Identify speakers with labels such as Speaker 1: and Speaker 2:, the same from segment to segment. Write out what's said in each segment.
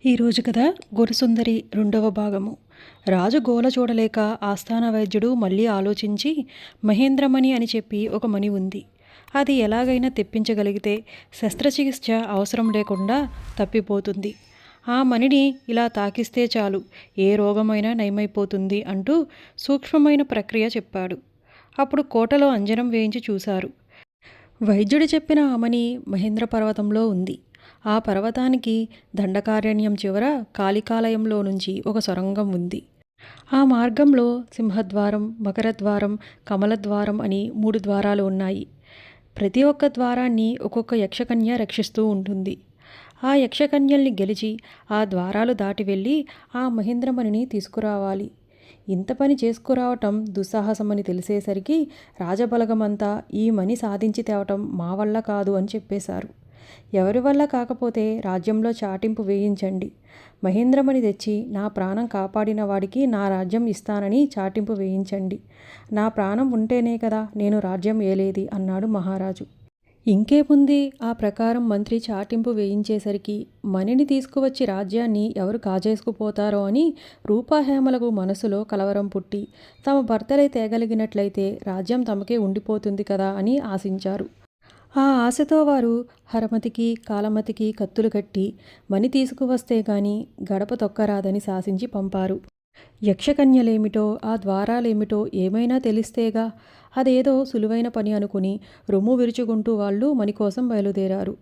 Speaker 1: ఈరోజు కథ గురసుందరి రెండవ భాగము. రాజు గోల చూడలేక ఆస్థాన వైద్యుడు మళ్ళీ ఆలోచించి మహేంద్రమణి అని చెప్పి ఒక మణి ఉంది. అది ఎలాగైనా తెప్పించగలిగితే శస్త్రచికిత్స అవసరం లేకుండా తప్పిపోతుంది. ఆ మణిని ఇలా తాకిస్తే చాలు, ఏ రోగమైనా నయమైపోతుంది అంటూ సూక్ష్మమైన ప్రక్రియ చెప్పాడు. అప్పుడు కోటలో అంజనం వేయించి చూశారు. వైద్యుడు చెప్పిన ఆ మణి మహేంద్ర పర్వతంలో ఉంది. ఆ పర్వతానికి దండకారణ్యం చివర కాళికాలయంలో నుంచి ఒక సొరంగం ఉంది. ఆ మార్గంలో సింహద్వారం, మకరద్వారం, కమలద్వారం అని 3 ద్వారాలు ఉన్నాయి. ప్రతి ఒక్క ద్వారాన్ని ఒక్కొక్క యక్షకన్య రక్షిస్తూ ఉంటుంది. ఆ యక్షకన్యల్ని గెలిచి ఆ ద్వారాలు దాటి వెళ్ళి ఆ మహేంద్రమణిని తీసుకురావాలి. ఇంత పని చేసుకురావటం దుస్సాహసమని తెలిసేసరికి రాజబలగమంతా ఈ మణి సాధించి తేవటం మా వల్ల కాదు అని చెప్పేశారు. ఎవరి వల్ల కాకపోతే రాజ్యంలో చాటింపు వేయించండి. మహేంద్రమణి తెచ్చి నా ప్రాణం కాపాడిన వాడికి నా రాజ్యం ఇస్తానని చాటింపు వేయించండి. నా ప్రాణం ఉంటేనే కదా నేను రాజ్యం ఏలేది అన్నాడు మహారాజు. ఇంకేముంది, ఆ ప్రకారం మంత్రి చాటింపు వేయించేసరికి మణిని తీసుకువచ్చి రాజ్యాన్ని ఎవరు కాజేసుకుపోతారో అని రూపాహేమలకు మనసులో కలవరం పుట్టి తమ భర్తలై తేగలిగినట్లయితే రాజ్యం తమకే ఉండిపోతుంది కదా అని ఆశించారు. ఆ ఆశతో వారు హరమతికి కాలమతికి కత్తులు కట్టి మణి తీసుకువస్తే గాని గడప తొక్కరాదని శాసించి పంపారు. యక్షకన్యలేమిటో ఆ ద్వారాలేమిటో ఏమైనా తెలిస్తేగా, అదేదో సులువైన పని అనుకుని రొమ్ము విరుచుకుంటూ వాళ్ళు మణి కోసం బయలుదేరారు.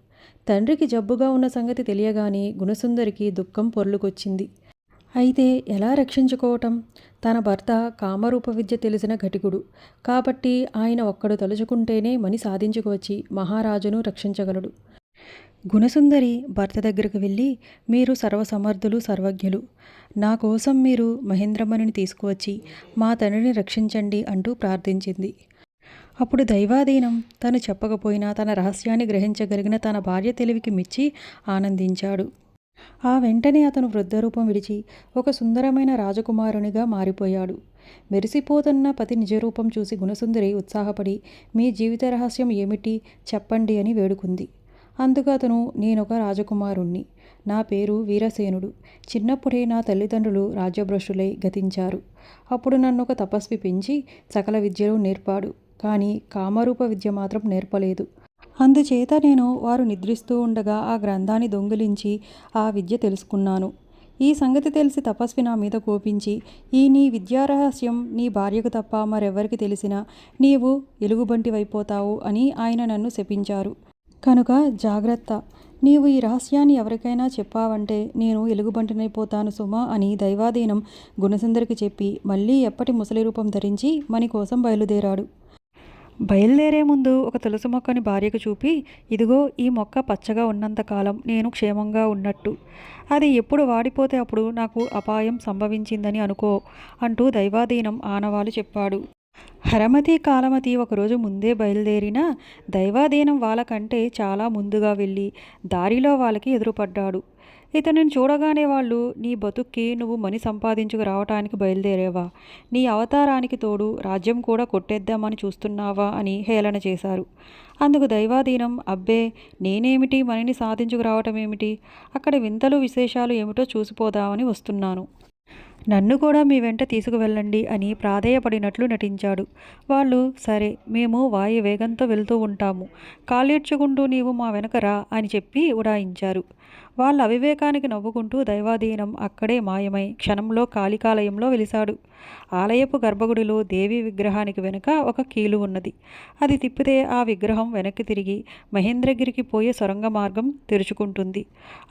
Speaker 1: తండ్రికి జబ్బుగా ఉన్న సంగతి తెలియగానే గుణసుందరికి దుఃఖం పొర్లుకొచ్చింది. అయితే ఎలా రక్షించుకోవటం? తన భర్త కామరూప విద్య తెలిసిన ఘటికుడు కాబట్టి ఆయన ఒక్కడు తలుచుకుంటేనే మణి సాధించుకువచ్చి మహారాజును రక్షించగలడు. గుణసుందరి భర్త దగ్గరకు వెళ్ళి, మీరు సర్వసమర్థులు, సర్వజ్ఞులు, నా కోసం మీరు మహేంద్రమణిని తీసుకువచ్చి మా తండ్రిని రక్షించండి అంటూ ప్రార్థించింది. అప్పుడు దైవాధీనం తను చెప్పకపోయినా తన రహస్యాన్ని గ్రహించగలిగిన తన భార్య తెలివికి మెచ్చి ఆనందించాడు. ఆ వెంటనే అతను వృద్ధరూపం విడిచి ఒక సుందరమైన రాజకుమారునిగా మారిపోయాడు. మెరిసిపోతున్న పతి నిజరూపం చూసి గుణసుందరి ఉత్సాహపడి, మీ జీవిత రహస్యం ఏమిటి చెప్పండి అని వేడుకుంది. అందుకు అతను, నేనొక రాజకుమారుణ్ణి. నా పేరు వీరసేనుడు. చిన్నప్పుడే నా తల్లిదండ్రులు రాజ్యభ్రష్టులై గతించారు. అప్పుడు నన్ను ఒక తపస్వి పెంచి సకల విద్యలు నేర్పాడు. కానీ కామరూప విద్య మాత్రం నేర్పలేదు. అందుచేత నేను వారు నిద్రిస్తూ ఉండగా ఆ గ్రంథాన్ని దొంగిలించి ఆ విద్య తెలుసుకున్నాను. ఈ సంగతి తెలిసి తపస్వి నా మీద కోపించి, ఈ నీ విద్యారహస్యం నీ భార్యకు తప్ప మరెవరికి తెలిసినా నీవు ఎలుగుబంటివైపోతావు అని ఆయన నన్ను శపించారు. కనుక జాగ్రత్త, నీవు ఈ రహస్యాన్ని ఎవరికైనా చెప్పావంటే నేను ఎలుగుబంటినైపోతాను సుమా అని దైవాధీనం గుణసుందరికి చెప్పి మళ్ళీ ఎప్పటి ముసలి రూపం ధరించి మణి కోసం బయలుదేరాడు. బయలుదేరే ముందు ఒక తులసి మొక్కని భార్యకు చూపి, ఇదిగో ఈ మొక్క పచ్చగా ఉన్నంతకాలం నేను క్షేమంగా ఉన్నట్టు, అది ఎప్పుడు వాడిపోతే అప్పుడు నాకు అపాయం సంభవించిందని అనుకో అంటూ దైవాధీనం ఆనవాలు చెప్పాడు. హరమతి కాలమతి ఒకరోజు ముందే బయలుదేరిన దైవాధీనం వాళ్ళకంటే చాలా ముందుగా వెళ్ళి దారిలో వాళ్ళకి ఎదురుపడ్డాడు. ఇతనిని చూడగానే వాళ్ళు, నీ బతుక్కి నువ్వు మణి సంపాదించుకు రావటానికి బయలుదేరేవా? నీ అవతారానికి తోడు రాజ్యం కూడా కొట్టేద్దామని చూస్తున్నావా అని హేళన చేశారు. అందుకు దైవాధీనం, అబ్బే, నేనేమిటి మణిని సాధించుకు రావటం ఏమిటి? అక్కడ వింతలు విశేషాలు ఏమిటో చూసిపోదామని వస్తున్నాను. నన్ను కూడా మీ వెంట తీసుకువెళ్ళండి అని ప్రాధేయపడినట్లు నటించాడు. వాళ్ళు, సరే, మేము వాయు వేగంతో వెళ్తూ ఉంటాము, కాళ్ళీడ్చుకుంటూ నీవు మా వెనకరా అని చెప్పి ఉడాయించారు. వాళ్ళ అవివేకానికి నవ్వుకుంటూ దైవాధీనం అక్కడే మాయమై క్షణంలో కాళికాలయంలో వెలిశాడు. ఆలయపు గర్భగుడిలో దేవి విగ్రహానికి వెనుక ఒక కీలు ఉన్నది. అది తిప్పితే ఆ విగ్రహం వెనక్కి తిరిగి మహేంద్రగిరికి పోయే సొరంగ మార్గం తెరుచుకుంటుంది.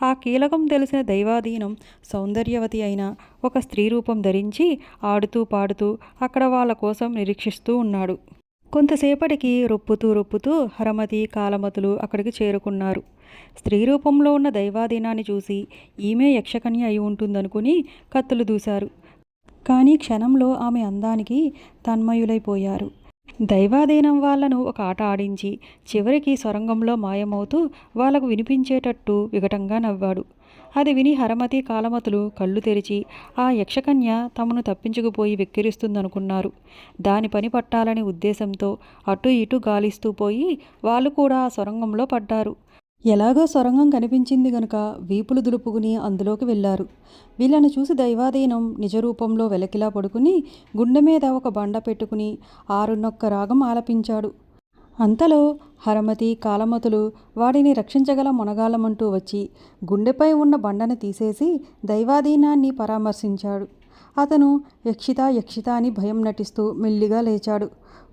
Speaker 1: ఆ కీలకం తెలిసిన దైవాధీనం సౌందర్యవతి అయిన ఒక స్త్రీ రూపం ధరించి ఆడుతూ పాడుతూ అక్కడ వాళ్ళ కోసం నిరీక్షిస్తూ ఉన్నాడు. కొంతసేపటికి రొప్పుతూ హరమతి కాలమతులు అక్కడికి చేరుకున్నారు. స్త్రీ రూపంలో ఉన్న దైవాధీనాన్ని చూసి ఈమె యక్షకన్య అయి ఉంటుందనుకుని కత్తులు దూశారు. కానీ క్షణంలో ఆమె అందానికి తన్మయులైపోయారు. దైవాధీనం వాళ్లను ఒక ఆట ఆడించి చివరికి సొరంగంలో మాయమవుతూ వాళ్లకు వినిపించేటట్టు వికటంగా నవ్వాడు. అది విని హరమతి కాలమతులు కళ్ళు తెరిచి ఆ యక్షకన్య తమను తప్పించుకుపోయి వెక్కిరిస్తుందనుకున్నారు. దాని పని పట్టాలనే ఉద్దేశంతో అటు ఇటు గాలిస్తూ పోయి వాళ్ళు కూడా ఆ సొరంగంలో పడ్డారు. ఎలాగో సొరంగం కనిపించింది గనుక వీపులు దులుపుకుని అందులోకి వెళ్ళారు. వీళ్ళను చూసి దైవాధీనం నిజరూపంలో వెలకిలా పడుకుని గుండె మీద ఒక బండ పెట్టుకుని ఆరున్నొక్క రాగం ఆలపించాడు. అంతలో హరమతి కాలమతులు వాడిని రక్షించగల మొనగాళ్ళమంటూ వచ్చి గుండెపై ఉన్న బండను తీసేసి దైవాధీనాన్ని పరామర్శించాడు. అతను యక్షిత యక్షిత అని భయం నటిస్తూ మెల్లిగా లేచాడు.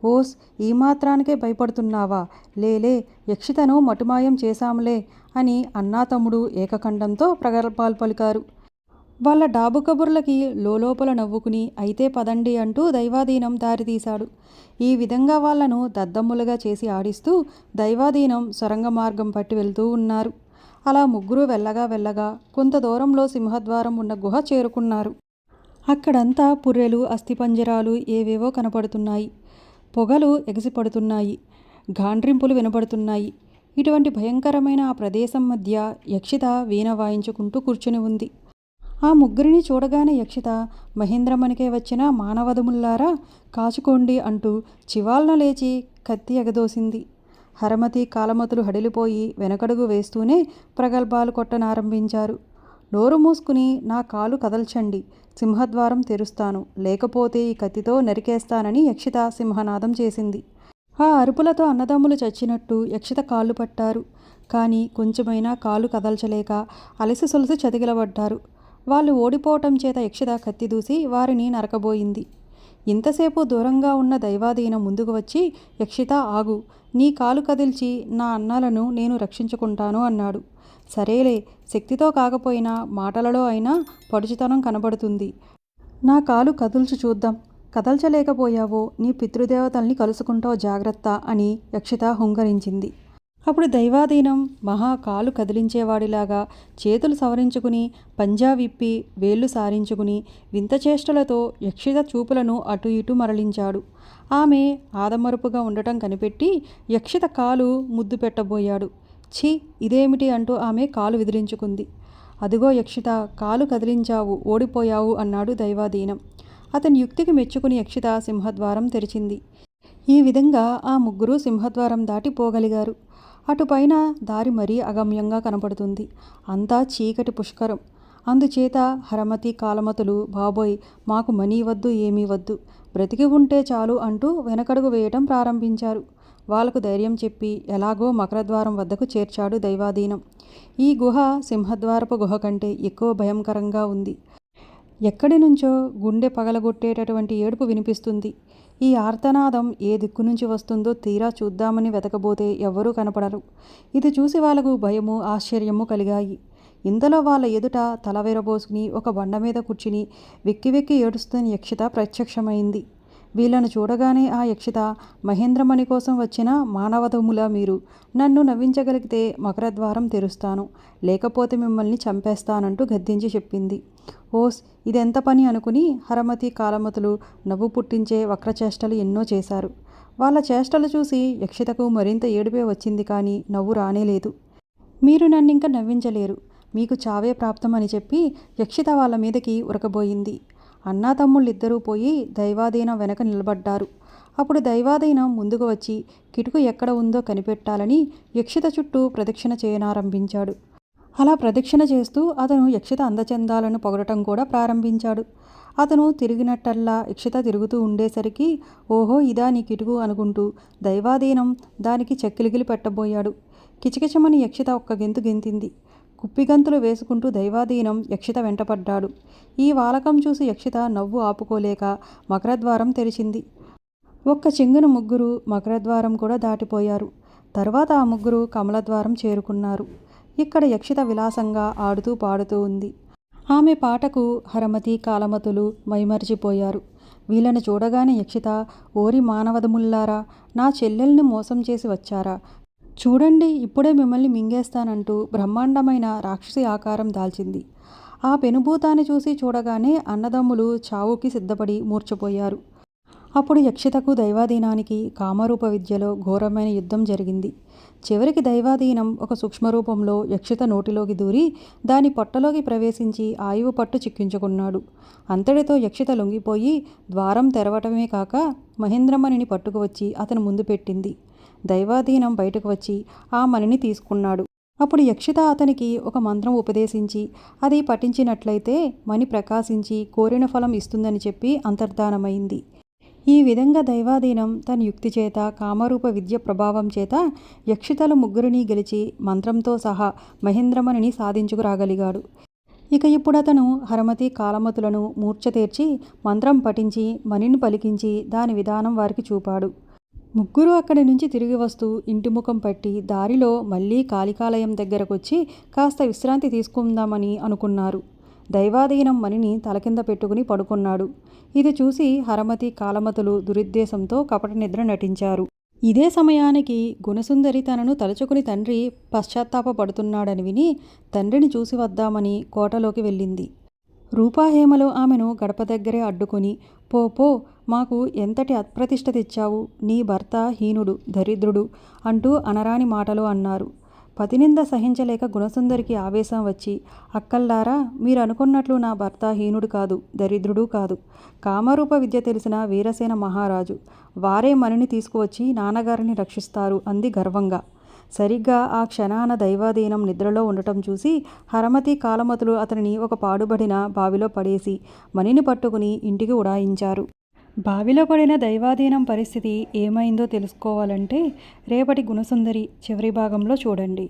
Speaker 1: ఓస్, ఈ మాత్రానికే భయపడుతున్నావా? లేలే, యక్షితను మటుమాయం చేశాంలే అని అన్నాతమ్ముడు ఏకకంఠంతో ప్రగల్భాలు పలికారు. వాళ్ళ డాబు కబుర్లకి లోలోపల నవ్వుకుని అయితే పదండి అంటూ దైవాధీనం దారితీశాడు. ఈ విధంగా వాళ్లను దద్దమ్ములుగా చేసి ఆడిస్తూ దైవాధీనం సొరంగ మార్గం పట్టి వెళ్తూ ఉన్నారు. అలా ముగ్గురు వెళ్ళగా వెళ్ళగా కొంత దూరంలో సింహద్వారం ఉన్న గుహ చేరుకున్నారు. అక్కడంతా పుర్రెలు, అస్థిపంజరాలు ఏవేవో కనపడుతున్నాయి. పొగలు ఎగసిపడుతున్నాయి. గాండ్రింపులు వినపడుతున్నాయి. ఇటువంటి భయంకరమైన ఆ ప్రదేశం మధ్య యక్షిత వీణ వాయించుకుంటూ కూర్చుని ఉంది. ఆ ముగ్గురిని చూడగానే యక్షిత, మహేంద్రమణికే వచ్చిన మానవదముల్లారా కాచుకోండి అంటూ చివాల్న లేచి కత్తి ఎగదోసింది. హరమతి కాలమతులు హడిలిపోయి వెనకడుగు వేస్తూనే ప్రగల్భాలు కొట్టనారంభించారు. నోరు మూసుకుని నా కాలు కదల్చండి, సింహద్వారం తెరుస్తాను, లేకపోతే ఈ కత్తితో నరికేస్తానని యక్షిత సింహనాదం చేసింది. ఆ అరుపులతో అన్నదమ్ములు చచ్చినట్టు యక్షిత కాళ్ళు పట్టారు. కానీ కొంచెమైనా కాలు కదల్చలేక అలసి సొలసి చతికిలబడ్డారు. వాళ్ళు ఓడిపోవటం చేత యక్షిత కత్తి దూసి వారిని నరకబోయింది. ఇంతసేపు దూరంగా ఉన్న దైవాధీనం ముందుకు వచ్చి, యక్షిత ఆగు, నీ కాలు కదిల్చి నా అన్నాలను నేను రక్షించుకుంటాను అన్నాడు. సరేలే, శక్తితో కాకపోయినా మాటలలో అయినా పడుచుతనం కనబడుతుంది. నా కాలు కదుల్చి చూద్దాం. కదల్చలేకపోయావో నీ పితృదేవతల్ని కలుసుకుంటావు జాగ్రత్త అని యక్షిత హుంకరించింది. అప్పుడు దైవాధీనం మహా కాలు కదిలించేవాడిలాగా చేతులు సవరించుకుని పంజా విప్పి వేళ్లు సారించుకుని వింత చేష్టలతో యక్షిత చూపులను అటు ఇటు మరలించాడు. ఆమె ఆదమరుపుగా ఉండటం కనిపెట్టి యక్షిత కాలు ముద్దు పెట్టబోయాడు. ఛీ, ఇదేమిటి అంటూ ఆమె కాలు విదిలించుకుంది. అదిగో యక్షిత, కాలు కదిలించావు, ఓడిపోయావు అన్నాడు దైవాధీనం. అతని యుక్తికి మెచ్చుకుని యక్షిత సింహద్వారం తెరిచింది. ఈ విధంగా ఆ ముగ్గురు సింహద్వారం దాటి పోగలిగారు. అటుపైన దారి మరీ అగమ్యంగా కనపడుతుంది. అంతా చీకటి పుష్కరం. అందుచేత హరమతి కాలమతులు బాబోయ్, మాకు మనీ వద్దు, ఏమీ వద్దు, బ్రతికి ఉంటే చాలు అంటూ వెనకడుగు వేయటం ప్రారంభించారు. వాళ్లకు ధైర్యం చెప్పి ఎలాగో మకరద్వారం వద్దకు చేర్చాడు దైవాధీనం. ఈ గుహ సింహద్వారపు గుహ కంటే ఎక్కువ భయంకరంగా ఉంది. ఎక్కడి నుంచో గుండె పగలగొట్టేటటువంటి ఏడుపు వినిపిస్తుంది. ఈ ఆర్తనాదం ఏ దిక్కు నుంచి వస్తుందో తీరా చూద్దామని వెతకబోతే ఎవ్వరూ కనపడరు. ఇది చూసి వాళ్లకు భయము, ఆశ్చర్యము కలిగాయి. ఇంతలో వాళ్ళ ఎదుట తల విరబోసుకుని ఒక బండ మీద కూర్చుని వెక్కి వెక్కి ఏడుస్తున్న యక్షిత ప్రత్యక్షమైంది. వీళ్లను చూడగానే ఆ యక్షిత, మహేంద్రమణి కోసం వచ్చిన మానవదములా మీరు నన్ను నవ్వించగలిగితే మకరద్వారం తెరుస్తాను, లేకపోతే మిమ్మల్ని చంపేస్తానంటూ గద్దించి చెప్పింది. ఓస్, ఇదెంత పని అనుకుని హరమతి కాలమతులు నవ్వు పుట్టించే వక్రచేష్టలు ఎన్నో చేశారు. వాళ్ళ చేష్టలు చూసి యక్షితకు మరింత ఏడుపే వచ్చింది, కానీ నవ్వు రానేలేదు. మీరు నన్నింక నవ్వించలేరు, మీకు చావే ప్రాప్తం అని చెప్పి యక్షిత వాళ్ళ మీదకి ఉరకబోయింది. అన్నా తమ్ముళ్ళిద్దరూ పోయి దైవాధీనం వెనక నిలబడ్డారు. అప్పుడు దైవాధీనం ముందుకు వచ్చి కిటుకు ఎక్కడ ఉందో కనిపెట్టాలని యక్షిత చుట్టూ ప్రదక్షిణ చేయనారంభించాడు. అలా ప్రదక్షిణ చేస్తూ అతను యక్షిత అందచందాలను పొగడటం కూడా ప్రారంభించాడు. అతను తిరిగినట్టల్లా యక్షిత తిరుగుతూ ఉండేసరికి ఓహో ఇదా నీ కిటుకు అనుకుంటూ దైవాధీనం దానికి చెక్కిలిగిలి పెట్టబోయాడు. కిచకిచమని యక్షిత ఒక్క గెంతు గెంతింది. కుప్పిగంతులు వేసుకుంటూ దైవాధీనం యక్షిత వెంటపడ్డాడు. ఈ వాలకం చూసి యక్షిత నవ్వు ఆపుకోలేక మకరద్వారం తెరిచింది. ఒక్క చెంగున ముగ్గురు మకరద్వారం కూడా దాటిపోయారు. తర్వాత ఆ ముగ్గురు కమలద్వారం చేరుకున్నారు. ఇక్కడ యక్షిత విలాసంగా ఆడుతూ పాడుతూ ఉంది. ఆమె పాటకు హరమతి కాలమతులు మైమరిచిపోయారు. వీళ్ళని చూడగానే యక్షిత, ఓరి మానవదముల్లారా, నా చెల్లెల్ని మోసం చేసి వచ్చారా? చూడండి, ఇప్పుడే మిమ్మల్ని మింగేస్తానంటూ బ్రహ్మాండమైన రాక్షసి ఆకారం దాల్చింది. ఆ పెనుభూతాన్ని చూసి చూడగానే అన్నదమ్ములు చావుకి సిద్ధపడి మూర్ఛపోయారు. అప్పుడు యక్షితకు దైవాధీనానికి కామరూప విద్యలో ఘోరమైన యుద్ధం జరిగింది. చివరికి దైవాధీనం ఒక సూక్ష్మరూపంలో యక్షిత నోటిలోకి దూరి దాని పొట్టలోకి ప్రవేశించి ఆయువు పట్టు చిక్కించుకున్నాడు. అంతటితో యక్షిత లొంగిపోయి ద్వారం తెరవటమే కాక మహేంద్రమణిని పట్టుకువచ్చి అతను ముందు పెట్టింది. దైవాధీనం బయటకు వచ్చి ఆ మణిని తీసుకున్నాడు. అప్పుడు యక్షిత అతనికి ఒక మంత్రం ఉపదేశించి అది పఠించినట్లయితే మణి ప్రకాశించి కోరిన ఫలం ఇస్తుందని చెప్పి అంతర్ధానమైంది. ఈ విధంగా దైవాధీనం తన యుక్తి చేత కామరూప విద్య ప్రభావం చేత యక్షితలు ముగ్గురిని గెలిచి మంత్రంతో సహా మహేంద్రమణిని సాధించుకురాగలిగాడు. ఇక ఇప్పుడు అతను హరమతి కాలమతులను మూర్ఛ తీర్చి మంత్రం పఠించి మణిని పలికించి దాని విధానం వారికి చూపాడు. ముగ్గురు అక్కడి నుంచి తిరిగి వస్తూ ఇంటి ముఖం పట్టి దారిలో మళ్ళీ కాళికాలయం దగ్గరకొచ్చి కాస్త విశ్రాంతి తీసుకుందామని అనుకున్నారు. దైవాధీనం మణిని తలకింద పెట్టుకుని పడుకున్నాడు. ఇది చూసి హరమతి కాలమతులు దురుద్దేశంతో కపట నిద్ర నటించారు. ఇదే సమయానికి గుణసుందరి తనను తలుచుకుని తండ్రి పశ్చాత్తాపపడుతున్నాడని విని తండ్రిని చూసి వద్దామని కోటలోకి వెళ్ళింది. రూపాహేమలు ఆమెను గడప దగ్గరే అడ్డుకొని పో పో, మాకు ఎంతటి అప్రతిష్ట తెచ్చావు, నీ భర్త హీనుడు దరిద్రుడు అంటూ అనరాని మాటలు అన్నారు. పతినింద సహించలేక గుణసుందరికి ఆవేశం వచ్చి, అక్కల్లారా, మీరు అనుకున్నట్లు నా భర్త హీనుడు కాదు, దరిద్రుడు కాదు, కామరూప విద్య తెలిసిన వీరసేన మహారాజు, వారే మణిని తీసుకువచ్చి నాన్నగారిని రక్షిస్తారు అంది గర్వంగా. సరిగ్గా ఆ క్షణాన దైవాధీనం నిద్రలో ఉండటం చూసి హరమతి కాలమతులు అతనిని ఒక పాడుబడిన బావిలో పడేసి మణిని పట్టుకుని ఇంటికి ఉడాయించారు. బావిలో పడిన దైవాధీనం పరిస్థితి ఏమైందో తెలుసుకోవాలంటే రేపటి గుణసుందరి చివరి భాగంలో చూడండి.